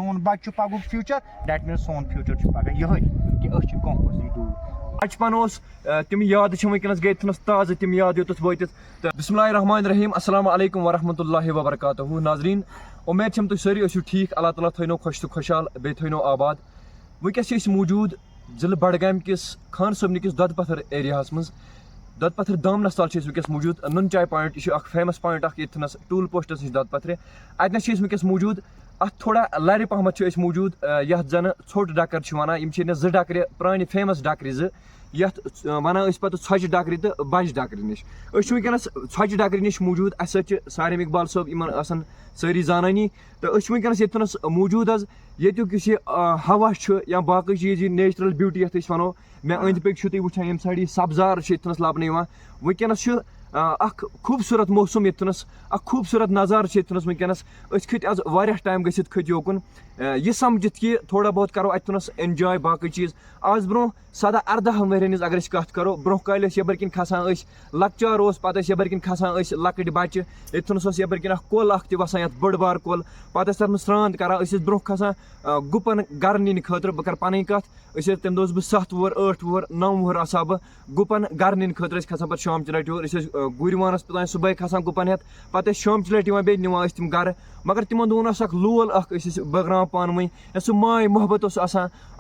सोन बच्चे पगुक future that means सोन फ्यूचर पगह यही कि कंकुस दूर बचपन तम याद वनस गई थनस ताज़ तम याद योत वात तो बिस्मिल्लाहिर्रहमानिर्रहीम अस्सलाम वालेकुम वरहमतुल्लाहि वबरकातुहू नाजरीन उम्मीद तुम ठीक ऐसो ठीक अल्लाह ताला थो खुश तो खुशहाल बे थो आबाद वनकस मौजूद जिले बडगाम किस खान सबन किस दद पत्थर एरिया मज दद पत्थर दामनस तल वनकस मौजूद नुन चाय पॉइंट यह फेमस पॉइंट ये टूल पोस्टस नश दद पत्थर अतनस वनकस मौजूद अत थोड़ा लर पहम मौजूद ये जन छोट डकर वन जो डकर पुरान फेमस डकर ये वन पे छज डकर तो बज डकर नश वनकस छज डकर नश मौजूद अस सारिम इकबाल सोब इन सारी जानानी तो वनकस ये मौजूद ये हवा या बाकी चीज़ नेचुरल ब्यूटी ये वो मे अंद पक तुम वो ये साइड सब्जार लबन वनकस खूबसूरत मौसम ये खूबसूरत नज़ार ये वनकस खत आज वारिया टाइम गि खत योकुन यह समझित कि थोड़ा बहुत करो अतनस एंजॉय बाकी चीज़ आज ब्रो 17-18 वरियन अगर कत करो ब्रो कल यबर किन खसान लकचार पे यबर किन खसान लकट बच्चे ये यबर किन कोल वसान ये बड़ बार कोल पे तथ स्रान करान ब्रो खसान गुपन गर नीन खतर बह कर पन कत तम दह बह 7 वोर 8 वोर 9 वोर आसा बह गुपन गर नीन खतर खसान पे शाम लट योर गुरवानस पे सुबह खसान गुपन हेत पे शाम लट बे निवान तम गर मगर तिमो दोन लोल बगरान पान वन सह माय मोहब्बत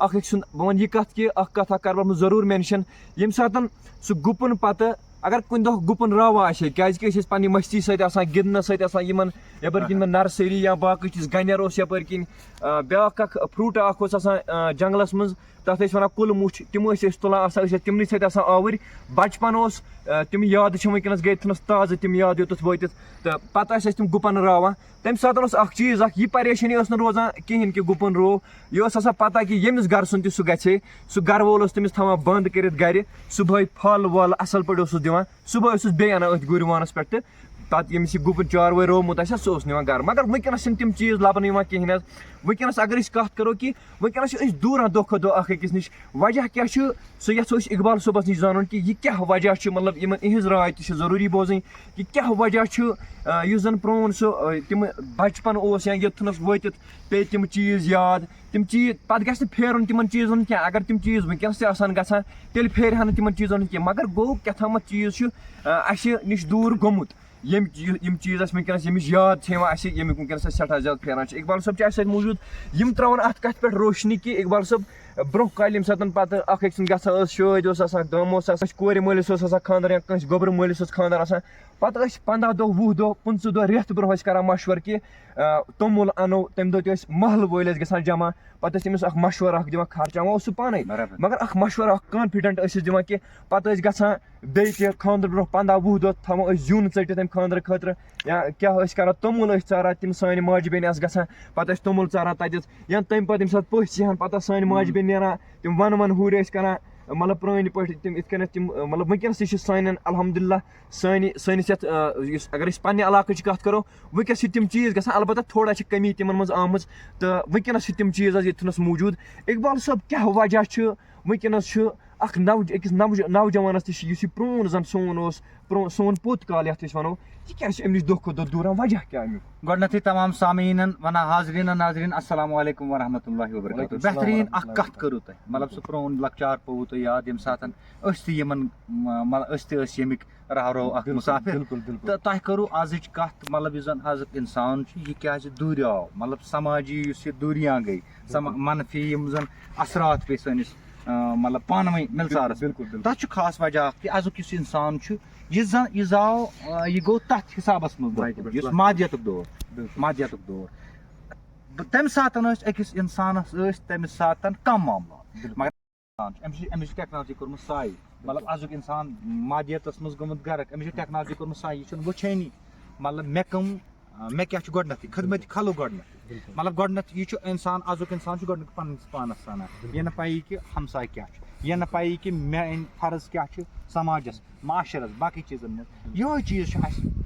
अख सुन बह वन यह कत कि कथ कर बह जरूर मेंशन यम सात सह गुपन पे अगर कुन दह गुपन रावा आए क्या पे मस्ती सत गिंदन सत यपर किन नर्सरी या बाकी चीज़ गनर यपर किन ब्या फ्रूट जंगलस मज तथ वन कुल मुछ तम तुलान तमन सत आवर बचपन तम याद वनकस गई थनस ताज़ तम याद योत वात तो पे तम गुपन रावान तम सात चीज़ यह परेशानी रोजान कहें कि गुपन रो यह पता कि यमिस गर सुन सह गे सह गर वोल तमिस थवान बंद कर गर सुबह फल वल असल पे दिवान सुबह बे अनान गुरवानस पे पत् यमिस गुपन चारवे रोमुत सह निवान गर मगर वनकस तम चीज़ लबन कहें वनकस अगर कत करो कि वनकस दूरान दह खो दह अकिस नश वजह क्या सह ये इकबाल सोबस नश जान कि यह क्या वजह मतलब इन इहज राय तरूरी बोजन कि क्या वजह जन प्रोन सह तम बचपन या योथनस वात पे तम चीज़ याद तम चीज़ पे गि फेरन तिम चीज़न क्या अगर तम चीज़ वनकस ग तेल फेरहन तिम चीज़न क्या मगर गो क्या चीज़ नश दूर गोमुत यम चीज़ वनकस यमिश याद यम वनकस सठा ज्यादा फेरान इकबाल सब मौजूद यम त्रावन अत कथ पे रोशनी कि इकबाल सब ब्रोह कल ये सत पे अख ग शाद दम कोर मलिस खानदार या कस गोबर मलिस खानदार पे 15 दह 20 दह 15 दह रेत ब्रोह कर मशवर कि तोमुल अनो तम दह महल वल ग जमा पे तमिस मशवर दिवान खर्चा वो सह पान मगर मशवर कॉन्फिडेंट दिवान कि पे ग बे खानदार ब्रोह 15-20 दह थो जून ट तम खानदार खतर या क्या कर तोमुल चारान तम सान माज बेन ग पे तोमुल चारान तत या तम पे पस यहान पे सान माज बेन नेरान तम वन हूर कर मतलब पुरान पे तम इत मतलब वनकस सान अल्हम्दुलिल्लाह सनिस अगर पे इलाक कत करो वनकस तम चीज़ ग अलबत्ता थोड़ा कमी तिमन मज आम तो वनकस तम चीज़ ये मौजूद इकबाल साहब क्या वजह वनकस अकिस नौजवानस तह प्रोन जन सोन पोत काल ये वनो यह क्या अमिश दह खो दह दूरान वजह क्या गोडनथी तमाम सामीन वना हाजरीन नाजरीन अस्सलाम वालेकुम वरहमतुल्लाहि वबरकातुहू बेहतरीन कत करू तुम मतलब सह प्रोन लकचार पवु तुम याद यम सात यमिक रह रो मुसाफिर तो तुम करू आज कत मतलब जन आज इंसान यह क्या दूर आव मतलब समाजी दूरियां गई मनफी जन असरात पे सनिस मतलब पान वन मिलसारस तथ खास वजह कि अजुक इंसान यह जाव यह गो तथ हिसाबस मज मादियत दौर तम सात अकिस इंसानस तमिस सात कम मामला मगर अमिश टेक्नोलॉजी कोर्मुत साई मतलब अजुक इंसान मादियतस मज गोमुत गर्क अमिश टेक्नोलॉजी कोर्मुत साई यह वुछानी मतलब मे क्या गोडनथ खदमत खलो गोडनथ मतलब गोडनथ यह इंसान अजुक इंसान गोडनथ पानस सान यह पाई कि हमसाय क्या यह पाई कि मे फर्ज क्या समाजस माशरस बाकी चीज़न में यह चीज़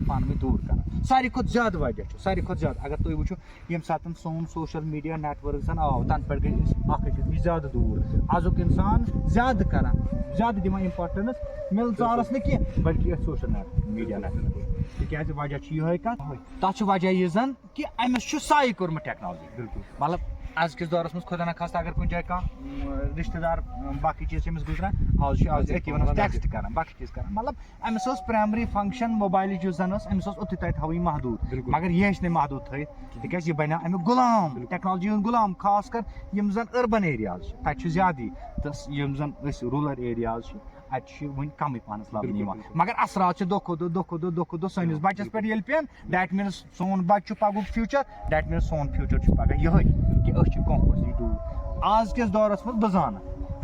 पान में दूर कर सारी खुद ज्यादा वजह सारी खुद ज्यादा अगर तुम वो ये सात सोन सोशल मीडिया नेटवर्क आव तन पे गई ज्यादा दूर अजुक इंसान ज्यादा कर ज्यादा दिवान इम्पोर्टेंस मिलचारस न बल्कि सोशल मीडिया नेटवर्क क्या वजह यह कत तथ वजह यह जन कि अमिस साई कोर्मुत टेक्नोलॉजी बिल्कुल मतलब अजकिस दौरस मज खुदा न खास्ता अगर कुछ जाए कह रिश्तेदार बाकी चीज गुजरान आज टेक्स्ट कर बाकी चीज कर मतलब अमिस प्राइमरी फंक्शन मोबाइल जन अमिस उत थी महदूद मगर यह महदूद थ तिक यह बना अमुक गुलाम टेक्नोलॉजी हूँ गुलाम खास कर जन अर्बन एरियाज तक ज्यादा तो जन रूरल एरियाज वो कम पानस लबन मगर असरात दो सैनिस बच्चस पे पेन दैट मीनस सोन बच्चु पगुक फ्यूचर दैट मीनस सोन फ्यूचर पगह यह कि दूर आज किस दौरस मज बजान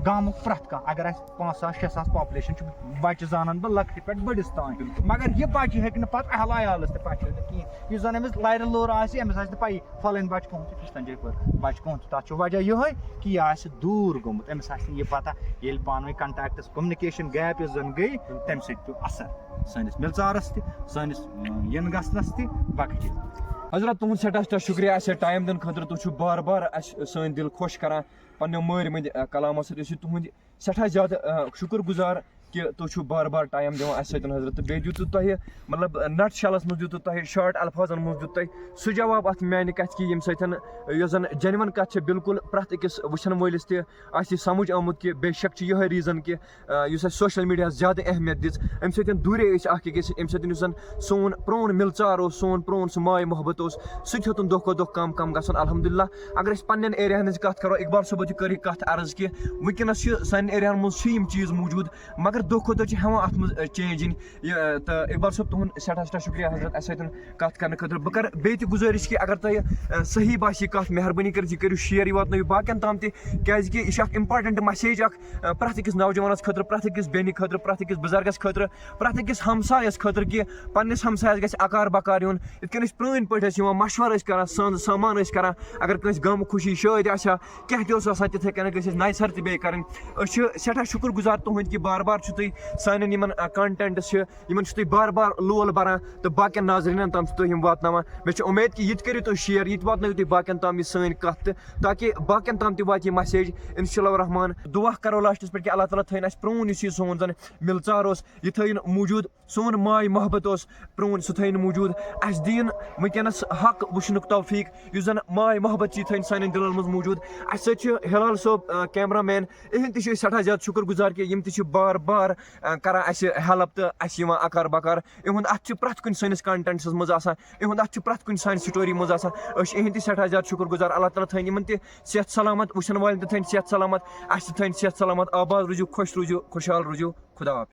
गामुक प्रथ कह अगर 5,000-6,000 पॉपुलेशन बच्चे जानान बह लकट पे बड़िस तान मगर यह बच्चे हेक पे अहल आयालस तह पहचान कहें जन अमिस लाइर लोर अमिस पी फलन बच्चे कौन किस्तन जाए पर बच्चे कौन तथ वजह यह कि यह दूर गोमुत अमिस यह पता ये पान कंटैक्टस कम्युनिकेशन गैप जन गई तम पे असर सैनिस मिलचारस तनिस इन गसनस तक चीज हजरत तुहद सठा शुक्रिया अस टाइम दिन खतर तुम बार बार सन दिल खुश करान पन्ने मर मंद कलामो सत तुहद सठा ज्यादा शुक्र गुजार कि तुम बार बार टाइम दिवान अस हजरत बे दितु तुह मतलब नट शलस मज दितु तुह शॉर्ट अल्फाजन मज दित सह जवाब अत माने कथ कि यम सतन जन जेन्युइन कथ बिल्कुल प्रथ अकिस वुचन वलिस तह समझ आमुत कि बेशक यह रीजन कि सोशल मीडिया ज्यादा अहमियत दिस अम सत दूरे अकिस अम सत जन सोन प्रोन मिलचार सोन प्रोन सह माय मोहब्बत सह हेतुन दो दो कम कम गसन अल्हम्दुलिल्लाह अगर पन्न एरिया हज कथ करो इकबाल सोब कर कथ अर्ज कि वनकस सान एरिया मज चीज मौजूद मगर दो हेवान अत मज चेंज इन तो इकबाल सोब तुहद सठा शुक्रिया हजरत अस कथ कर खतर बह कर बे गुजारिश कि अगर तुह सही बास कथ मेहरबानी कर करो शेयर वात बाकियन ताम तह यह इंपॉर्टेंट मैसेज प्रथ अकिस नौजवानस खतर प्रथ अकिस बेन खतर प्रथ अकिस बुजुर्गस खतर प्रथ अकिस हमसायस खतर कि पन्निस हमसायस गछ अकार बकार यून इत प्रण पे मशवर कर सामान कर अगर कस गम खुशी शाद आ क्या तिथे कन नए सर ते कर सठा शुक्र गुजार तुहद कि बार बार तुम सान कंटेंट्स तुम बार बार लोल बरान तो बाकियन नाजरीन तम तुम वातान मे उम्मीद कि यह करो तुम शेयर यह वात तुम बाकियन तम सन कथ ताकि बाकियन तम तात यह मैसेज इंशाअल्लाह रहमान दुआ करो लास्टस पे कि अल्लाह ताला थन प्रोन यह सोन जन मिलचार यह थन मौजूद सोन माय मोहब्बत प्रोन सह थन मौजूद अस दिन वनकस हक वुचन तौफीक यह जन माय मोहब्बत थन सान दिलन मज मौजूद अस हिलाल सोब कैमरा मैन इहद सठा ज्यादा शुक्र गुजार कि यम बार बार करान अस हेल्प तो अस अकार बकार इहुंद अत प्रथ कुन सैनिस कंटेंट्स मज इहुंद अत प्रथ कुन सान स्टोरी मज इहद सठा ज्यादा शुक्र गुजार अल्लाह ताला थन यमन सेहत सलामत वुचन वालन थन सेहत सलामत अस थन सेहत सलामत आबाद रूजू खुश रूजू खुशहाल रूजू खुदा हाफिज़।